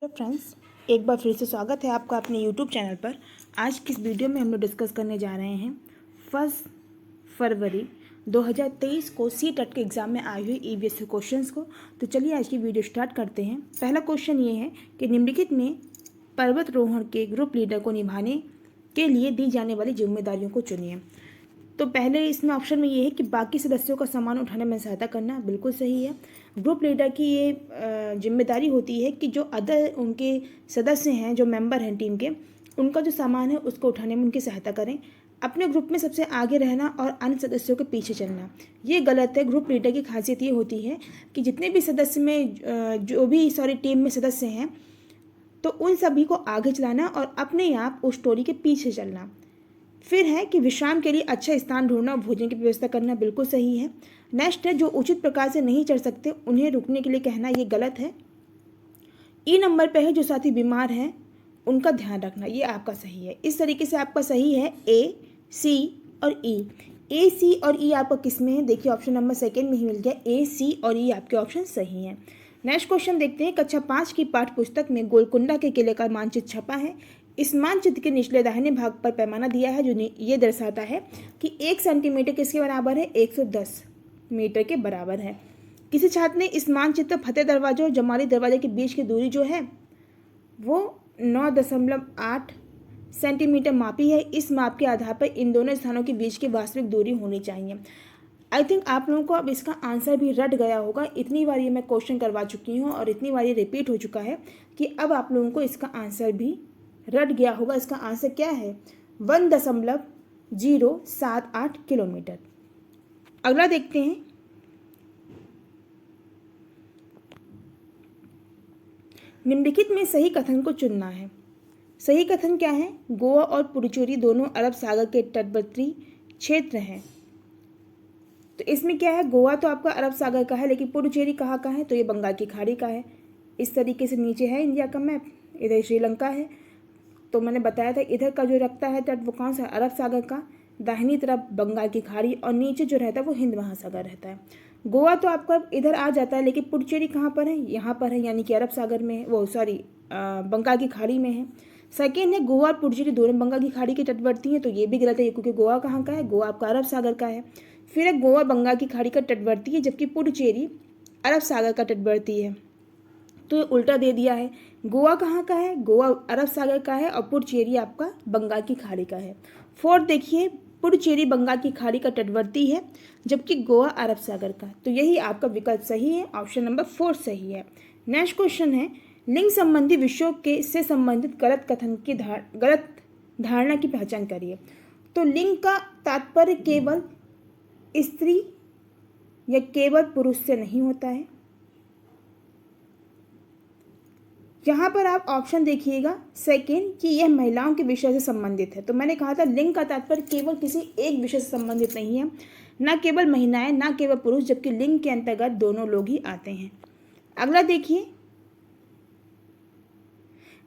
Hello friends, एक बार फिर से स्वागत है आपका अपने यूट्यूब चैनल पर। आज की इस वीडियो में हम लोग डिस्कस करने जा रहे हैं 1 फरवरी 2023 को सी-टेट के एग्ज़ाम में आई हुई ईवीएस क्वेश्चंस को। तो चलिए आज की वीडियो स्टार्ट करते हैं। पहला क्वेश्चन ये है कि निम्नलिखित में पर्वतारोहण के ग्रुप लीडर को निभाने के लिए दी जाने वाली जिम्मेदारियों को चुनिए। तो पहले इसमें ऑप्शन में ये है कि बाकी सदस्यों का सामान उठाने में सहायता करना, बिल्कुल सही है। ग्रुप लीडर की ये जिम्मेदारी होती है कि जो अदर उनके सदस्य हैं, जो मेंबर हैं टीम के, उनका जो सामान है उसको उठाने में उनकी सहायता करें। अपने ग्रुप में सबसे आगे रहना और अन्य सदस्यों के पीछे चलना, ये गलत है। ग्रुप लीडर की खासियत ये होती है कि जितने भी सदस्य में टीम में सदस्य हैं, तो उन सभी को आगे चलाना और अपने आप उस स्टोरी के पीछे चलना। फिर है कि विश्राम के लिए अच्छा स्थान ढूंढना, भोजन की व्यवस्था करना, बिल्कुल सही है। नेक्स्ट है जो उचित प्रकार से नहीं चढ़ सकते उन्हें रुकने के लिए कहना, ये गलत है। ई नंबर पे है जो साथी बीमार हैं उनका ध्यान रखना, ये आपका सही है। इस तरीके से आपका सही है ए, सी और ई। ए, सी और ई आपका किस में है? देखिए ऑप्शन नंबर सेकेंड में ही मिल गया। ए, सी और ई आपके ऑप्शन सही हैं। नेक्स्ट क्वेश्चन देखते हैं। कक्षा 5 की पाठ्य पुस्तक में गोलकुंडा के किले का मानचित्र छपा है। इस मानचित्र के निचले दाहिने भाग पर पैमाना दिया है जो ये दर्शाता है कि 1 सेंटीमीटर किसके बराबर है? 110 मीटर के बराबर है। किसी छात्र ने इस मानचित्र फतेह दरवाजे और जमाली दरवाजे के बीच की दूरी जो है वो 9.8 सेंटीमीटर मापी है। इस माप के आधार पर इन दोनों स्थानों के बीच की वास्तविक दूरी होनी चाहिए। आई थिंक आप लोगों को अब इसका आंसर भी रट गया होगा। इतनी बार ये मैं क्वेश्चन करवा चुकी हूँ और इतनी बार ये रिपीट हो चुका है कि अब आप लोगों को इसका आंसर भी रट गया होगा। इसका आंसर क्या है? 1.078 किलोमीटर। अगला देखते हैं। निम्नलिखित में सही कथन को चुनना है। सही कथन क्या है? गोवा और पुडुचेरी दोनों अरब सागर के तटवर्ती क्षेत्र हैं। तो इसमें क्या है? गोवा तो आपका अरब सागर का है, लेकिन पुडुचेरी कहाँ का है? तो ये बंगाल की खाड़ी का है। इस तरीके से नीचे है इंडिया का मैप, इधर श्रीलंका है। तो मैंने बताया था इधर का जो रखता है तट वो कौन सा? अरब सागर का। दाहिनी तरफ बंगाल की खाड़ी और नीचे जो रहता है वो हिंद महासागर रहता है। गोवा तो आपका इधर आ जाता है, लेकिन पुडुचेरी कहाँ पर है? यहाँ पर है, यानी कि अरब सागर में है, वो सॉरी बंगाल की खाड़ी में है। सेकेंड है गोवा और पुडुचेरी दोनों बंगाल की खाड़ी के तटवर्ती हैं, तो ये भी गलत है क्योंकि गोवा कहाँ का है? गोवा आपका अरब सागर का है। फिर है गोवा बंगाल की खाड़ी का तटवर्ती है जबकि पुडुचेरी अरब सागर का तटवर्ती है, तो उल्टा दे दिया है। गोवा कहाँ का है? गोवा अरब सागर का है और पुडुचेरी आपका बंगाल की खाड़ी का है। फोर्थ देखिए, पुडुचेरी बंगाल की खाड़ी का तटवर्ती है जबकि गोवा अरब सागर का। तो यही आपका विकल्प सही है, ऑप्शन नंबर 4 सही है। नेक्स्ट क्वेश्चन है। लिंग संबंधी विषयों के से संबंधित गलत कथन की गलत धारणा की पहचान करिए। तो लिंग का तात्पर्य केवल स्त्री या केवल पुरुष से नहीं होता है। यहाँ पर आप ऑप्शन देखिएगा सेकेंड कि यह महिलाओं के विषय से संबंधित है। तो मैंने कहा था लिंग का तात्पर्य केवल किसी एक विषय से संबंधित नहीं है, ना केवल महिलाएं ना केवल पुरुष, जबकि लिंग के अंतर्गत दोनों लोग ही आते हैं। अगला देखिए।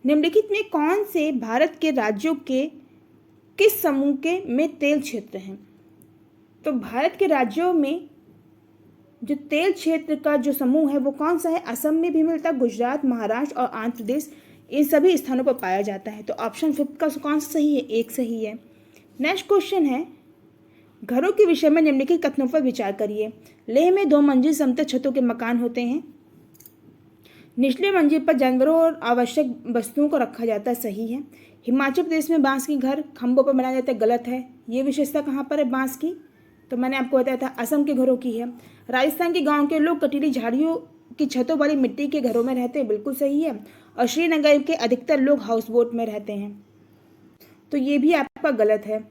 निम्नलिखित में कौन से भारत के राज्यों के किस समूह के में तेल क्षेत्र हैं? तो भारत के राज्यों में जो तेल क्षेत्र का जो समूह है वो कौन सा है? असम में भी मिलता है, गुजरात, महाराष्ट्र और आंध्र प्रदेश, इन सभी स्थानों पर पाया जाता है। तो ऑप्शन 5 का कौन सा सही है? 1 सही है। नेक्स्ट क्वेश्चन है। घरों के विषय में निम्नलिखित कथनों पर विचार करिए। लेह में 2 मंजिल समतल छतों के मकान होते हैं। निचले मंजिल पर जानवरों और आवश्यक वस्तुओं को रखा जाता है, सही है। हिमाचल प्रदेश में बांस की घर खंभों पर बनाया जाता है, गलत है। ये विशेषता कहाँ पर है बांस की? तो मैंने आपको बताया था असम के घरों की है। राजस्थान के गांव के लोग कटीली झाड़ियों की छतों वाली मिट्टी के घरों में रहते हैं, बिल्कुल सही है। और श्रीनगर के अधिकतर लोग हाउस बोट में रहते हैं, तो ये भी आपका गलत है।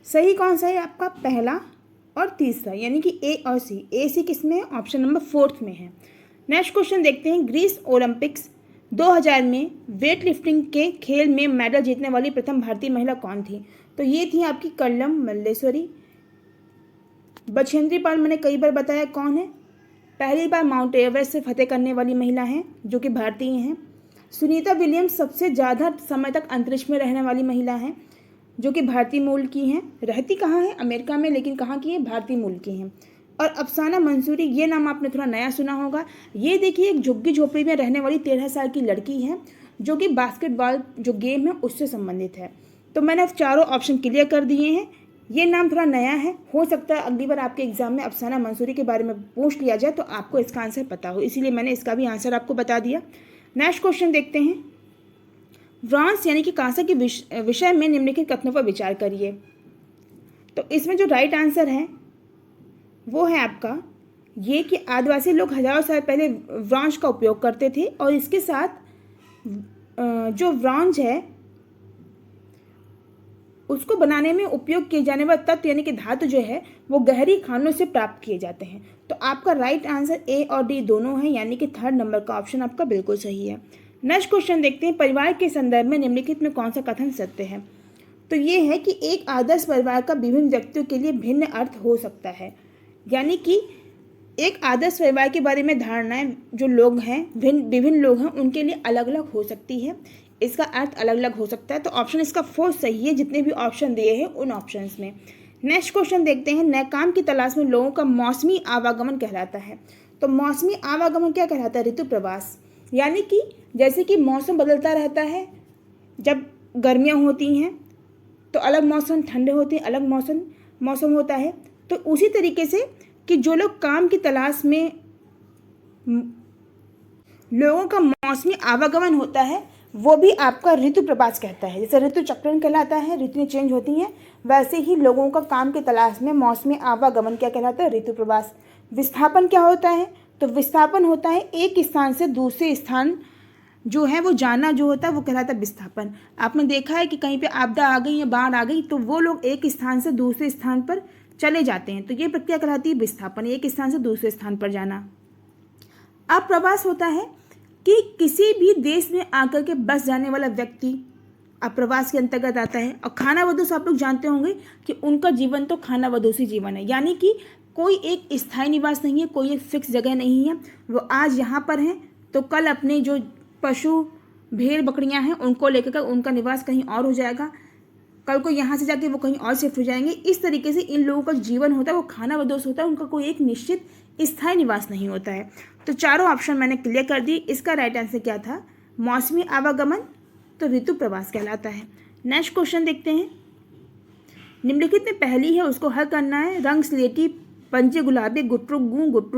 सही कौन सा है आपका? पहला और तीसरा, यानी कि ए और सी। ए सी किस में है? ऑप्शन नंबर 4 में है। नेक्स्ट क्वेश्चन देखते हैं। ग्रीस ओलंपिक्स 2000 में वेट लिफ्टिंग के खेल में मेडल जीतने वाली प्रथम भारतीय महिला कौन थी? तो ये थी आपकी कल्लम मल्लेश्वरी। बछेंद्री पाल मैंने कई बार बताया कौन है, पहली बार माउंट एवरेस्ट से फतेह करने वाली महिला हैं जो कि भारतीय हैं। सुनीता विलियम्स सबसे ज़्यादा समय तक अंतरिक्ष में रहने वाली महिला हैं जो कि भारतीय मूल की हैं। रहती कहाँ है? अमेरिका में, लेकिन कहाँ की है? भारतीय मूल की हैं। और अफसाना मंसूरी, ये नाम आपने थोड़ा नया सुना होगा। ये देखिए एक झुग्गी झोपड़ी में रहने वाली 13 साल की लड़की है जो कि बास्केटबॉल जो गेम है उससे संबंधित है। तो मैंने चारों ऑप्शन क्लियर कर दिए हैं। ये नाम थोड़ा नया है, हो सकता है अगली बार आपके एग्जाम में अफसाना मंसूरी के बारे में पूछ लिया जाए तो आपको इसका आंसर पता हो, इसीलिए मैंने इसका भी आंसर आपको बता दिया। नेक्स्ट क्वेश्चन देखते हैं। ब्रॉन्ज यानी कि कांसा के विषय में निम्नलिखित कथनों पर विचार करिए। तो इसमें जो राइट आंसर है वो है आपका ये कि आदिवासी लोग हजारों साल पहले ब्रॉन्ज का उपयोग करते थे और इसके साथ जो ब्रॉन्ज है उसको बनाने में उपयोग किए जाने वाले तत्व यानी कि धातु जो है वो गहरी खानों से प्राप्त किए जाते हैं। तो आपका राइट आंसर ए और डी दोनों है, यानी कि थर्ड नंबर का ऑप्शन आपका बिल्कुल सही है। नेक्स्ट क्वेश्चन देखते हैं। परिवार के संदर्भ में निम्नलिखित में कौन सा कथन सत्य है? तो ये है कि एक आदर्श परिवार का विभिन्न व्यक्तियों के लिए भिन्न अर्थ हो सकता है, यानी कि एक आदर्श परिवार के बारे में धारणाएं जो लोग हैं विभिन्न लोग हैं उनके लिए अलग अलग हो सकती है, इसका अर्थ अलग अलग हो सकता है। तो ऑप्शन इसका फोर्थ सही है जितने भी ऑप्शन दिए हैं उन ऑप्शंस में। नेक्स्ट क्वेश्चन देखते हैं। नए काम की तलाश में लोगों का मौसमी आवागमन कहलाता है। तो मौसमी आवागमन क्या कहलाता है? ऋतु प्रवास, यानी कि जैसे कि मौसम बदलता रहता है, जब गर्मियाँ होती हैं तो अलग मौसम, ठंडे होते हैं अलग मौसम होता है। तो उसी तरीके से कि जो लोग काम की तलाश में लोगों का मौसमी आवागमन होता है वो भी आपका ऋतु प्रवास कहता है। जैसे ऋतु चक्रण कहलाता है, ऋतुएं चेंज होती हैं, वैसे ही लोगों का काम की तलाश में मौसमी आवागमन क्या कहलाता है? ऋतु प्रवास। विस्थापन क्या होता है? तो विस्थापन होता है एक स्थान से दूसरे स्थान जो है वो जाना जो होता है वो कहलाता है विस्थापन। आपने देखा है कि कहीं पे आपदा आ गई या बाढ़ आ गई तो वो लोग एक स्थान से दूसरे स्थान पर चले जाते हैं, तो ये प्रक्रिया कहलाती है विस्थापन, एक स्थान से दूसरे स्थान पर जाना। अप्रवास होता है कि किसी भी देश में आकर के बस जाने वाला व्यक्ति अप्रवास के अंतर्गत आता है। और खानाबदोश आप लोग जानते होंगे कि उनका जीवन तो खानाबदोशी जीवन है, यानी कि कोई एक स्थायी निवास नहीं है, कोई एक फिक्स जगह नहीं है। वो आज यहाँ पर हैं तो कल अपने जो पशु भेड़ बकरियाँ हैं उनको लेकर उनका निवास कहीं और हो जाएगा, कल को यहाँ से जाके वो कहीं और शिफ्ट हो जाएंगे। इस तरीके से इन लोगों का जीवन होता है वो खानाबदोश होता है, उनका कोई एक निश्चित स्थायी निवास नहीं होता है। तो चारों ऑप्शन मैंने क्लियर कर दी। इसका राइट आंसर क्या था? मौसमी आवागमन, तो ऋतु प्रवास कहलाता है। नेक्स्ट क्वेश्चन देखते हैं। निम्नलिखित में पहली है उसको हल करना है। रंग स्लेटी, पंजे गुलाबी, गुटरुक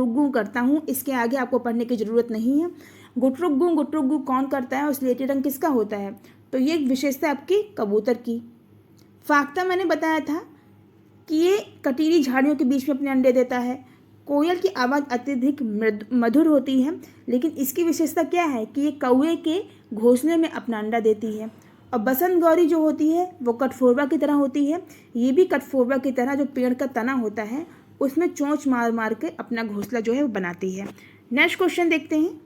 गूं करता हूँ। इसके आगे आपको पढ़ने की जरूरत नहीं है। गुटरुक गूं कौन करता है और स्लेटी रंग किसका होता है? तो ये एक विशेषता आपकी कबूतर की। फाख्ता मैंने बताया था कि ये कटीली झाड़ियों के बीच में अपने अंडे देता है। कोयल की आवाज़ अत्यधिक मधुर होती है, लेकिन इसकी विशेषता क्या है कि ये कौवे के घोंसले में अपना अंडा देती है। और बसंत गौरी जो होती है वो कठफोरवा की तरह होती है। ये भी कठफोरवा की तरह जो पेड़ का तना होता है उसमें चोंच मार मार के अपना घोंसला जो है वो बनाती है। नेक्स्ट क्वेश्चन देखते हैं।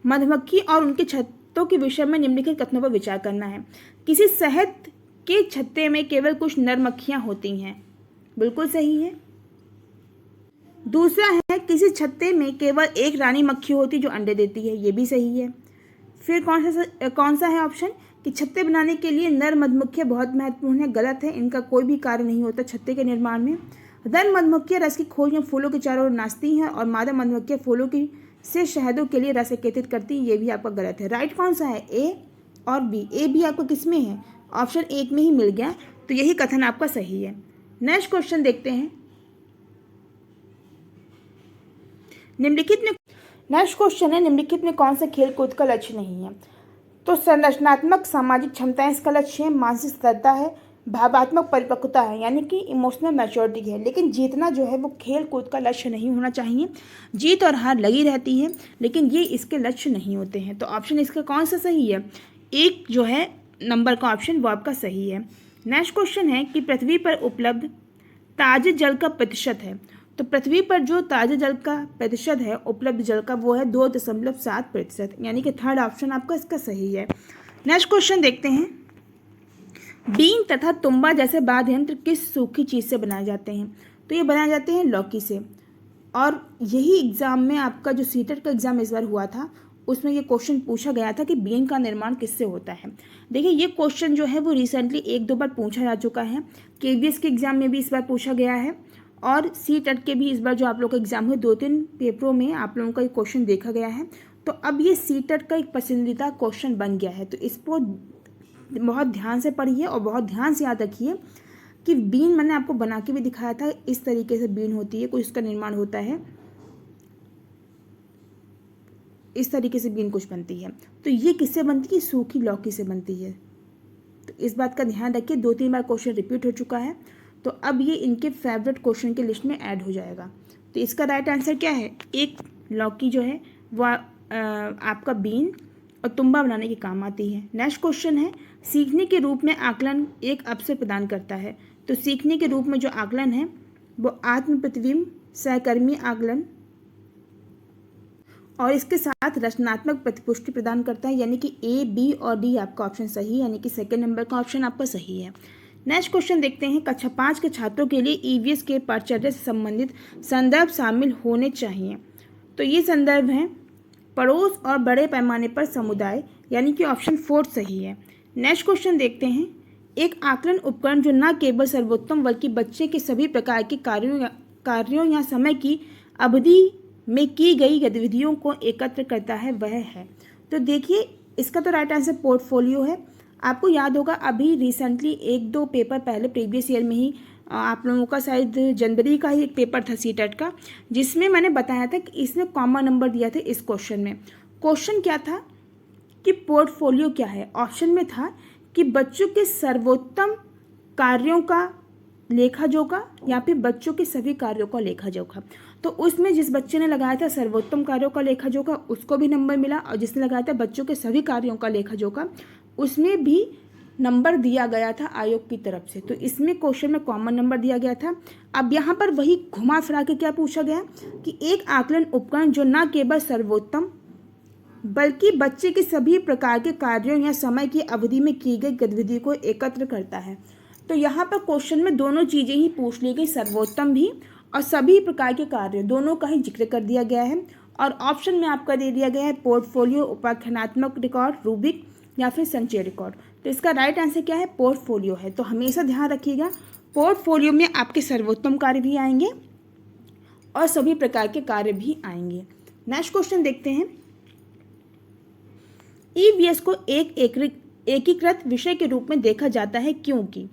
मधुमक्खी और उनके छत्तों के विषय में निम्नलिखित कथनों पर विचार करना है। किसी शहद के छत्ते में केवल कुछ नर मक्खियां होती हैं, बिल्कुल सही है। दूसरा है किसी छत्ते में केवल एक रानी मक्खी होती जो अंडे देती है, ये भी सही है। फिर कौन सा है ऑप्शन कि छत्ते बनाने के लिए नर मधुमक्खियां बहुत महत्वपूर्ण है, गलत है। इनका कोई भी कार्य नहीं होता छत्ते के निर्माण में। नर मधुमक्खियां रस की खोज में फूलों के चारों ओर नाचती हैं और मादा मधुमक्खियां फूलों की से शहदों के लिए रस एकत्रित करती हैं, ये भी आपका गलत है। राइट कौन सा है? ए और बी। ए भी आपको किस में है? ऑप्शन एक में ही मिल गया, तो यही कथन आपका सही है। नेक्स्ट क्वेश्चन देखते हैं। नेक्स्ट क्वेश्चन है निम्नलिखित में कौन सा खेल कूद का लक्ष्य नहीं है? तो संरचनात्मक सामाजिक क्षमताएं इसका लक्ष्य है, मानसिक स्थिरता है, भावात्मक परिपक्वता है यानी कि इमोशनल मैच्योरिटी है। लेकिन जीतना जो है वो खेल कूद का लक्ष्य नहीं होना चाहिए। जीत और हार लगी रहती है लेकिन ये इसके लक्ष्य नहीं होते हैं। तो ऑप्शन इसका कौन सा सही है? एक जो है नंबर का ऑप्शन वो आपका सही है। नेक्स्ट क्वेश्चन है कि पृथ्वी पर उपलब्ध ताजे जल का प्रतिशत है। तो पृथ्वी पर जो ताजे जल का प्रतिशत है उपलब्ध जल का वो है 2.7%, यानी कि थर्ड ऑप्शन आपका इसका सही है। नेक्स्ट क्वेश्चन देखते हैं। बीन तथा तुम्बा जैसे वाद्य यंत्र किस सूखी चीज़ से बनाए जाते हैं? तो ये बनाए जाते हैं लौकी से। और यही एग्ज़ाम में आपका जो सीटेट का एग्ज़ाम इस बार हुआ था उसमें ये क्वेश्चन पूछा गया था कि बीन का निर्माण किससे होता है। देखिए ये क्वेश्चन जो है वो रिसेंटली 1-2 बार पूछा जा चुका है। केवीएस के एग्ज़ाम में भी इस बार पूछा गया है और सीटेट के भी इस बार जो आप लोग का एग्ज़ाम हुए 2-3 पेपरों में आप लोगों का ये क्वेश्चन देखा गया है। तो अब ये सीटेट का एक पसंदीदा क्वेश्चन बन गया है। तो इसको बहुत ध्यान से पढ़िए और बहुत ध्यान से याद रखिए कि बीन मैंने आपको बना के भी दिखाया था, इस तरीके से बीन होती है, कुछ इसका निर्माण होता है, इस तरीके से बीन कुछ बनती है। तो ये किससे बनती है? सूखी लौकी से बनती है। तो इस बात का ध्यान रखिए, 2-3 बार क्वेश्चन रिपीट हो चुका है, तो अब ये इनके फेवरेट क्वेश्चन की लिस्ट में ऐड हो जाएगा। तो इसका राइट आंसर क्या है? एक लौकी जो है वो आपका बीन और तुम्बा बनाने के काम आती है। नेक्स्ट क्वेश्चन है, सीखने के रूप में आकलन एक अवसर प्रदान करता है। तो सीखने के रूप में जो आकलन है वो आत्म प्रतिबिंब, सहकर्मी आकलन और इसके साथ रचनात्मक प्रतिपुष्टि प्रदान करता है। यानी कि A, B और D आपका ऑप्शन सही है, यानी कि सेकेंड नंबर का ऑप्शन आपका सही है। नेक्स्ट क्वेश्चन देखते हैं, कक्षा 5 के छात्रों के लिए ईवीएस के पाठ्यचर्या से संबंधित संदर्भ शामिल होने चाहिए। तो ये संदर्भ हैं पड़ोस और बड़े पैमाने पर समुदाय, यानी कि ऑप्शन 4 सही है। नेक्स्ट क्वेश्चन देखते हैं, एक आकलन उपकरण जो न केवल सर्वोत्तम बल्कि बच्चे के सभी प्रकार के कार्यों या समय की अवधि में की गई गतिविधियों को एकत्र करता है वह है। तो देखिए इसका तो राइट आंसर पोर्टफोलियो है। आपको याद होगा अभी रिसेंटली 1-2 पेपर पहले प्रीवियस ईयर में ही आप लोगों का शायद जनवरी का ही एक पेपर था सीटेट का, जिसमें मैंने बताया था कि इसमें कॉमन नंबर दिया था इस क्वेश्चन में। क्वेश्चन क्या था कि पोर्टफोलियो क्या है? ऑप्शन में था कि बच्चों के सर्वोत्तम कार्यों का लेखा जोखा या फिर बच्चों के सभी कार्यों का लेखा जोखा। तो उसमें जिस बच्चे ने लगाया था सर्वोत्तम कार्यों का लेखा जोखा उसको भी नंबर मिला, और जिसने लगाया था बच्चों के सभी कार्यों का लेखा जोखा उसमें भी नंबर दिया गया था आयोग की तरफ से। तो इसमें क्वेश्चन में कॉमन नंबर दिया गया था। अब यहाँ पर वही घुमा फिरा के क्या पूछा गया कि एक आकलन उपकरण जो न केवल सर्वोत्तम बल्कि बच्चे के सभी प्रकार के कार्यों या समय की अवधि में की गई गतिविधि को एकत्र करता है। तो यहाँ पर क्वेश्चन में दोनों चीज़ें ही पूछ ली गई, सर्वोत्तम भी और सभी प्रकार के कार्य, दोनों का ही जिक्र कर दिया गया है। और ऑप्शन में आपका दे दिया गया है पोर्टफोलियो, उपाख्यानात्मक रिकॉर्ड, रूबिक या फिर संचय रिकॉर्ड। तो इसका राइट आंसर क्या है? पोर्टफोलियो है। तो हमेशा ध्यान रखिएगा पोर्टफोलियो में आपके सर्वोत्तम कार्य भी आएंगे और सभी प्रकार के कार्य भी आएंगे। नेक्स्ट क्वेश्चन देखते हैं, ईवीएस को एक एकीकृत विषय के रूप में देखा जाता है क्योंकि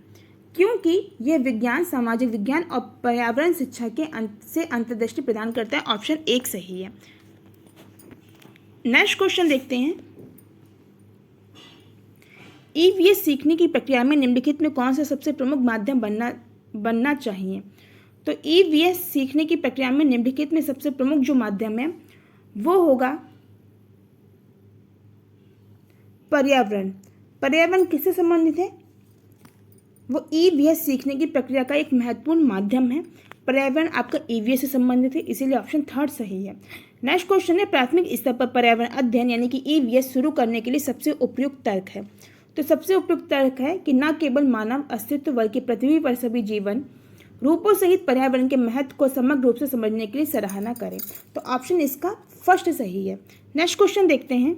यह विज्ञान, सामाजिक विज्ञान और पर्यावरण शिक्षा के से अंतर्दृष्टि प्रदान करता है। ऑप्शन 1 सही है। नेक्स्ट क्वेश्चन देखते हैं, ईवीएस सीखने की प्रक्रिया में निम्नलिखित में कौन सा सबसे प्रमुख माध्यम बनना चाहिए? तो ईवीएस सीखने की प्रक्रिया में निम्नलिखित में सबसे प्रमुख जो माध्यम है वो होगा पर्यावरण। पर्यावरण किससे संबंधित है? वो ईवीएस सीखने की प्रक्रिया का एक महत्वपूर्ण माध्यम है। पर्यावरण आपका ईवीएस से संबंधित है, इसीलिए ऑप्शन 3 सही है। नेक्स्ट क्वेश्चन है, प्राथमिक स्तर पर पर्यावरण अध्ययन यानी कि ईवीएस शुरू करने के लिए सबसे उपयुक्त तर्क है। तो सबसे उपयुक्त तर्क है कि न केवल मानव अस्तित्व बल्कि पृथ्वी पर सभी जीवन रूपों सहित पर्यावरण के महत्व को समग्र रूप से समझने के लिए सराहना करें। तो ऑप्शन इसका फर्स्ट सही है। नेक्स्ट क्वेश्चन देखते हैं,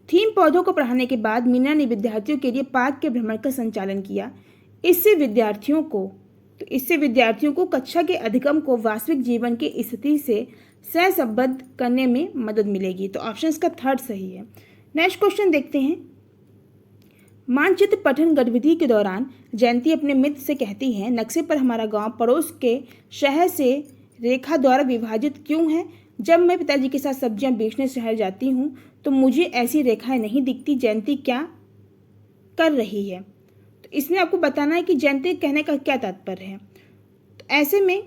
थीम पौधों को पढ़ाने के बाद मीना ने विद्यार्थियों के लिए पार्क के भ्रमण का संचालन किया। इससे विद्यार्थियों को कक्षा के अधिगम को वास्तविक जीवन की स्थिति से सहसंबद्ध करने में मदद मिलेगी। तो ऑप्शन इसका 3 सही है। नेक्स्ट क्वेश्चन देखते हैं, मानचित्र पठन गतिविधि के दौरान जयंती अपने मित्र से कहती है, नक्शे पर हमारा गांव पड़ोस के शहर से रेखा द्वारा विभाजित क्यों है? जब मैं पिताजी के साथ सब्जियां बेचने शहर जाती हूँ तो मुझे ऐसी रेखाएं नहीं दिखती। जयंती क्या कर रही है? तो इसमें आपको बताना है कि जयंती कहने का क्या तात्पर्य है। तो ऐसे में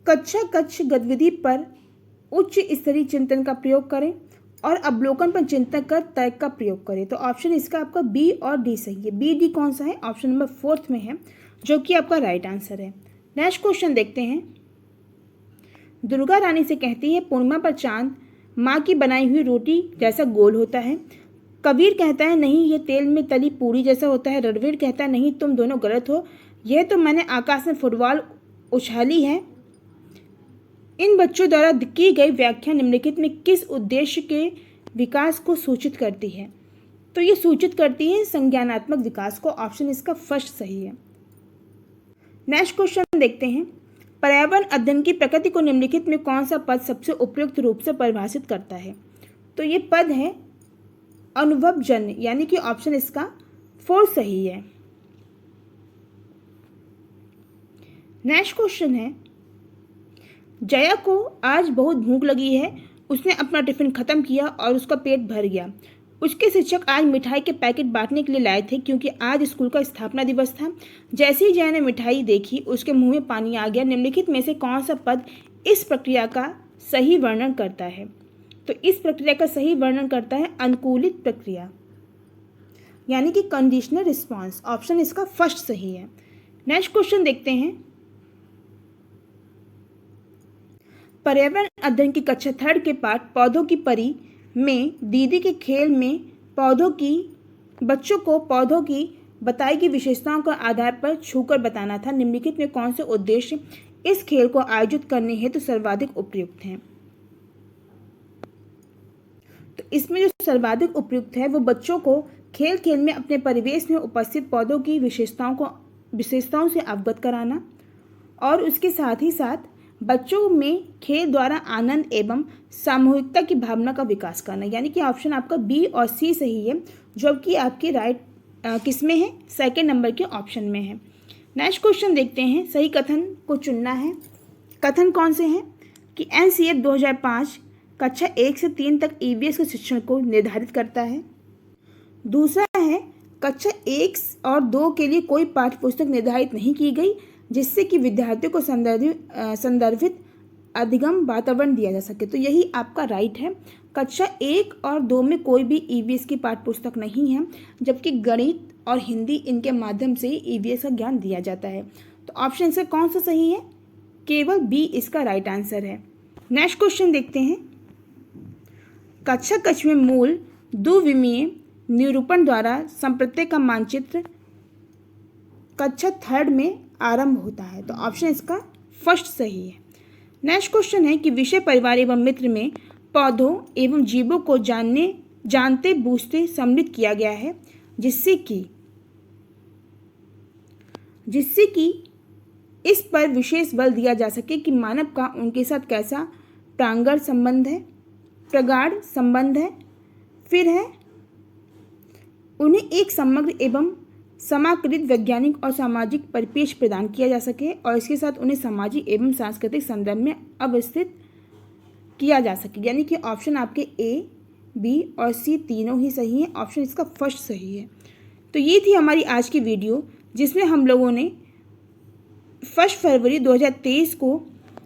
कच्छ गतिविधि पर उच्च स्तरीय चिंतन का प्रयोग करें और अवलोकन पर चिंतन कर तर्क का प्रयोग करें। तो ऑप्शन इसका आपका बी और डी सही है। बी डी कौन सा है? ऑप्शन नंबर 4 में है, जो कि आपका राइट आंसर है। नेक्स्ट क्वेश्चन देखते हैं, दुर्गा रानी से कहती है, पूर्णिमा पर चांद माँ की बनाई हुई रोटी जैसा गोल होता है। कबीर कहता है, नहीं ये तेल में तली पूरी जैसा होता है। रणवीर कहता है, नहीं तुम दोनों गलत हो, यह तो मैंने आकाश में फुटबॉल उछाली है इन बच्चों द्वारा की गई व्याख्या निम्नलिखित में किस उद्देश्य के विकास को सूचित करती है? तो ये सूचित करती है संज्ञानात्मक विकास को। ऑप्शन इसका फर्स्ट सही है। नेक्स्ट क्वेश्चन देखते हैं। पर्यावरण अध्ययन की प्रकृति को निम्नलिखित में कौन सा पद सबसे उपयुक्त रूप से परिभाषित करता है? तो ये पद है अनुभवजन्य, यानी कि ऑप्शन इसका फोर्थ सही है। नेक्स्ट क्वेश्चन है, जया को आज बहुत भूख लगी है। उसने अपना टिफिन खत्म किया और उसका पेट भर गया। उसके शिक्षक आज मिठाई के पैकेट बांटने के लिए लाए थे क्योंकि आज स्कूल का स्थापना दिवस था। जैसे ही जया ने मिठाई देखी उसके मुंह में पानी आ गया। निम्नलिखित में से कौन सा पद इस प्रक्रिया का सही वर्णन करता है? तो इस प्रक्रिया का सही वर्णन करता है अनुकूलित प्रक्रिया, यानी कि कंडीशनल रिस्पॉन्स। ऑप्शन इसका फर्स्ट सही है। नेक्स्ट क्वेश्चन देखते हैं। पर्यावरण अध्ययन की कक्षा 3 के पाठ पौधों की परी में दीदी के खेल में बच्चों को पौधों की बताई गई विशेषताओं के आधार पर छूकर बताना था। निम्नलिखित में कौन से उद्देश्य इस खेल को आयोजित करने हेतु सर्वाधिक उपयुक्त हैं? तो इसमें जो सर्वाधिक उपयुक्त है वो बच्चों को खेल खेल में अपने परिवेश में उपस्थित पौधों की विशेषताओं से अवगत कराना और उसके साथ ही साथ बच्चों में खेल द्वारा आनंद एवं सामूहिकता की भावना का विकास करना, यानी कि ऑप्शन आपका बी और सी सही है, जबकि आपके राइट किस में है? सेकंड नंबर के ऑप्शन में है। नेक्स्ट क्वेश्चन देखते हैं। सही कथन को चुनना है। कथन कौन से हैं कि एनसीएफ 2005 कक्षा 1 से 3 तक ईवीएस के शिक्षण को निर्धारित करता है। दूसरा है कक्षा 1 और 2 के लिए कोई पाठ्य पुस्तक निर्धारित नहीं की गई जिससे कि विद्यार्थियों को संदर्भित अधिगम वातावरण दिया जा सके। तो यही आपका राइट है। कक्षा 1 और 2 में कोई भी ईवीएस की पाठ्य पुस्तक नहीं है, जबकि गणित और हिंदी इनके माध्यम से ईवीएस का ज्ञान दिया जाता है। तो ऑप्शन से कौन सा सही है? केवल बी इसका राइट आंसर है। नेक्स्ट क्वेश्चन देखते हैं। कक्षा कक्ष में मूल द्विविमीय निरूपण द्वारा संप्रत्यय का मानचित्र कक्षा 3 में आरंभ होता है। तो ऑप्शन इसका फर्स्ट सही है। नेक्स्ट क्वेश्चन है कि विषय परिवार एवं मित्र में पौधों एवं जीवों को जानते बूझते सम्मिलित किया गया है जिससे कि इस पर विशेष बल दिया जा सके कि मानव का उनके साथ कैसा प्रांगण संबंध है, प्रगाढ़ संबंध है। फिर है उन्हें एक समग्र एवं समाकृत वैज्ञानिक और सामाजिक परिपेक्ष प्रदान किया जा सके और इसके साथ उन्हें सामाजिक एवं सांस्कृतिक संदर्भ में अवस्थित किया जा सके, यानी कि ऑप्शन आपके ए, बी और सी तीनों ही सही हैं। ऑप्शन इसका फर्स्ट सही है। तो ये थी हमारी आज की वीडियो जिसमें हम लोगों ने 1 फरवरी 2023 को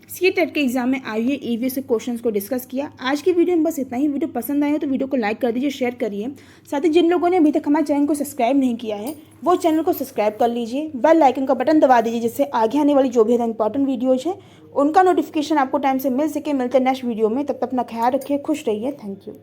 सी-टेट के एग्जाम में आई हुई ईवीएस के क्वेश्चंस को डिस्कस किया। आज की वीडियो में बस इतना ही। वीडियो पसंद आया तो वीडियो को लाइक कर दीजिए, शेयर करिए। साथ ही जिन लोगों ने अभी तक हमारे चैनल को सब्सक्राइब नहीं किया है वो चैनल को सब्सक्राइब कर लीजिए, बेल आइकन का बटन दबा दीजिए जिससे आगे आने वाली जो भी इंपॉर्टेंट वीडियोज हैं उनका नोटिफिकेशन आपको टाइम से मिल सके। मिलते हैं नेक्स्ट वीडियो में, तब तक अपना ख्याल रखिए, खुश रहिए। Thank you.